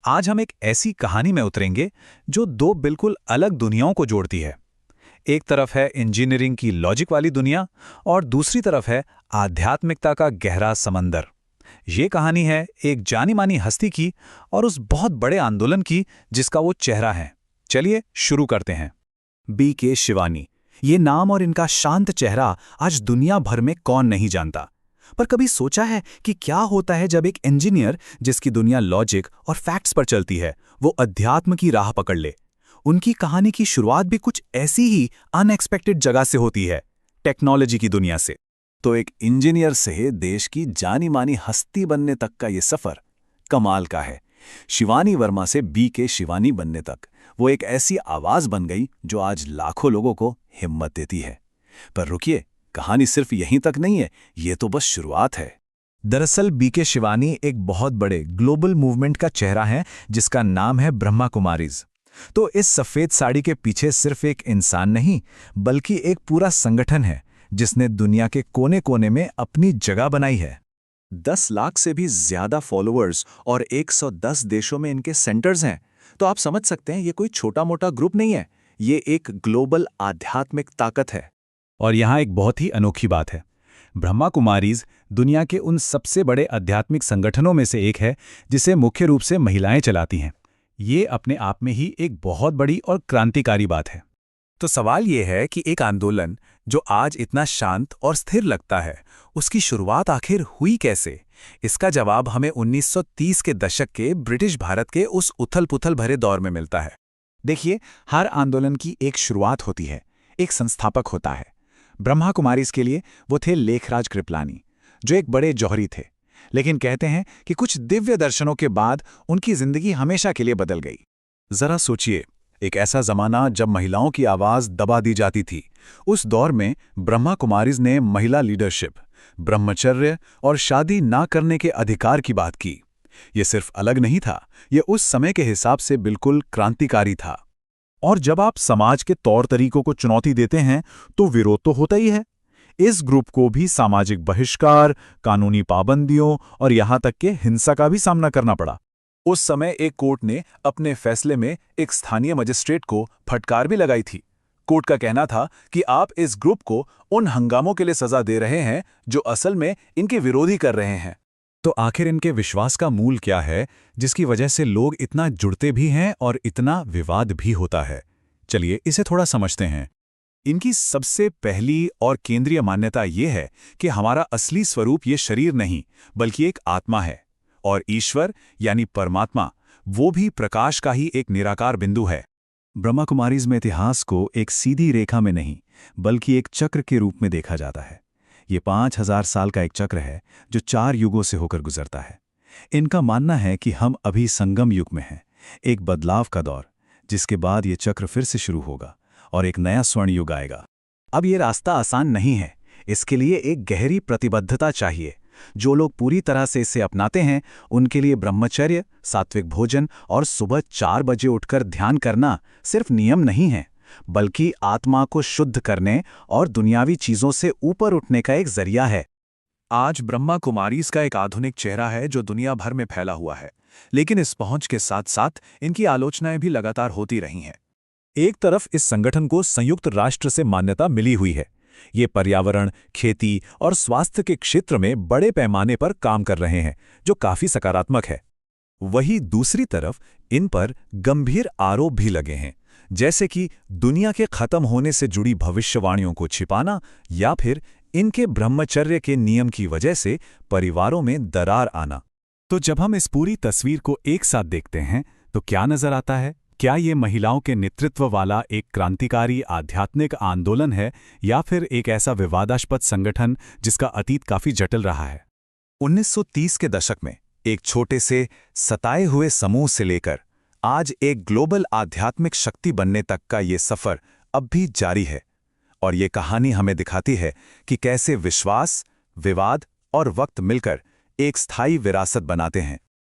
आज हम एक ऐसी कहानी में उतरेंगे जो दो बिल्कुल अलग दुनियाओं को जोड़ती है। एक तरफ है इंजीनियरिंग की लॉजिक वाली दुनिया और दूसरी तरफ है आध्यात्मिकता का गहरा समंदर। ये कहानी है एक जानी मानी हस्ती की और उस बहुत बड़े आंदोलन की जिसका वो चेहरा है। चलिए शुरू करते हैं। B.K. शिवानी, ये नाम और इनका शांत चेहरा आज दुनिया भर में कौन नहीं जानता। पर कभी सोचा है कि क्या होता है जब एक इंजीनियर जिसकी दुनिया लॉजिक और फैक्ट्स पर चलती है, वो अध्यात्म की राह पकड़ ले। उनकी कहानी की शुरुआत भी कुछ ऐसी ही अनएक्सपेक्टेड जगह से होती है, टेक्नोलॉजी की दुनिया से। तो एक इंजीनियर से देश की जानी मानी हस्ती बनने तक का ये सफर कमाल का है। शिवानी वर्मा से B.K. शिवानी बनने तक वो एक ऐसी आवाज बन गई जो आज लाखों लोगों को हिम्मत देती है। पर रुकिए, कहानी सिर्फ यहीं तक नहीं है, ये तो बस शुरुआत है। दरअसल B.K. शिवानी एक बहुत बड़े ग्लोबल मूवमेंट का चेहरा है जिसका नाम है ब्रह्मा कुमारीज। तो इस सफेद साड़ी के पीछे सिर्फ एक इंसान नहीं, बल्कि एक पूरा संगठन है जिसने दुनिया के कोने कोने में अपनी जगह बनाई है। 10 लाख से भी ज्यादा फॉलोअर्स और 110 देशों में इनके सेंटर्स हैं। तो आप समझ सकते हैं ये कोई छोटा मोटा ग्रुप नहीं है, ये एक ग्लोबल आध्यात्मिक ताकत है। और यहाँ एक बहुत ही अनोखी बात है, ब्रह्मा कुमारीज दुनिया के उन सबसे बड़े आध्यात्मिक संगठनों में से एक है जिसे मुख्य रूप से महिलाएं चलाती हैं। ये अपने आप में ही एक बहुत बड़ी और क्रांतिकारी बात है। तो सवाल ये है कि एक आंदोलन जो आज इतना शांत और स्थिर लगता है, उसकी शुरुआत आखिर हुई कैसे? इसका जवाब हमें 1930 के दशक के ब्रिटिश भारत के उस उथल-पुथल भरे दौर में मिलता है। देखिए, हर आंदोलन की एक शुरुआत होती है, एक संस्थापक होता है। ब्रह्मा कुमारीज के लिए वो थे लेखराज कृपलानी, जो एक बड़े जौहरी थे, लेकिन कहते हैं कि कुछ दिव्य दर्शनों के बाद उनकी जिंदगी हमेशा के लिए बदल गई। जरा सोचिए, एक ऐसा जमाना जब महिलाओं की आवाज दबा दी जाती थी, उस दौर में ब्रह्मा कुमारीज ने महिला लीडरशिप, ब्रह्मचर्य और शादी ना करने के अधिकार की बात की। ये सिर्फ अलग नहीं था, ये उस समय के हिसाब से बिल्कुल क्रांतिकारी था। और जब आप समाज के तौर तरीकों को चुनौती देते हैं तो विरोध तो होता ही है। इस ग्रुप को भी सामाजिक बहिष्कार, कानूनी पाबंदियों और यहां तक के हिंसा का भी सामना करना पड़ा। उस समय एक कोर्ट ने अपने फैसले में एक स्थानीय मजिस्ट्रेट को फटकार भी लगाई थी। कोर्ट का कहना था कि आप इस ग्रुप को उन हंगामों के लिए सजा दे रहे हैं जो असल में इनके विरोधी कर रहे हैं। तो आखिर इनके विश्वास का मूल क्या है जिसकी वजह से लोग इतना जुड़ते भी हैं और इतना विवाद भी होता है? चलिए इसे थोड़ा समझते हैं। इनकी सबसे पहली और केंद्रीय मान्यता ये है कि हमारा असली स्वरूप ये शरीर नहीं, बल्कि एक आत्मा है, और ईश्वर यानी परमात्मा वो भी प्रकाश का ही एक निराकार बिंदु है। ब्रह्मा कुमारीज में इतिहास को एक सीधी रेखा में नहीं, बल्कि एक चक्र के रूप में देखा जाता है। ये 5000 साल का एक चक्र है जो 4 युगों से होकर गुजरता है। इनका मानना है कि हम अभी संगम युग में हैं, एक बदलाव का दौर, जिसके बाद ये चक्र फिर से शुरू होगा और एक नया स्वर्ण युग आएगा। अब ये रास्ता आसान नहीं है, इसके लिए एक गहरी प्रतिबद्धता चाहिए। जो लोग पूरी तरह से इसे अपनाते हैं, उनके लिए ब्रह्मचर्य, सात्विक भोजन और सुबह 4 बजे उठकर ध्यान करना सिर्फ नियम नहीं है, बल्कि आत्मा को शुद्ध करने और दुनियावी चीजों से ऊपर उठने का एक जरिया है। आज ब्रह्मा कुमारीज का एक आधुनिक चेहरा है जो दुनिया भर में फैला हुआ है, लेकिन इस पहुंच के साथ साथ इनकी आलोचनाएं भी लगातार होती रही हैं। एक तरफ इस संगठन को संयुक्त राष्ट्र से मान्यता मिली हुई है, ये पर्यावरण, खेती और स्वास्थ्य के क्षेत्र में बड़े पैमाने पर काम कर रहे हैं, जो काफी सकारात्मक है। वहीं दूसरी तरफ इन पर गंभीर आरोप भी लगे हैं, जैसे कि दुनिया के खत्म होने से जुड़ी भविष्यवाणियों को छिपाना या फिर इनके ब्रह्मचर्य के नियम की वजह से परिवारों में दरार आना। तो जब हम इस पूरी तस्वीर को एक साथ देखते हैं तो क्या नजर आता है? क्या ये महिलाओं के नेतृत्व वाला एक क्रांतिकारी आध्यात्मिक आंदोलन है या फिर एक ऐसा विवादास्पद संगठन जिसका अतीत काफी जटिल रहा है? 1930 के दशक में एक छोटे से सताए हुए समूह से लेकर आज एक ग्लोबल आध्यात्मिक शक्ति बनने तक का ये सफर अब भी जारी है। और ये कहानी हमें दिखाती है कि कैसे विश्वास, विवाद और वक्त मिलकर एक स्थायी विरासत बनाते हैं।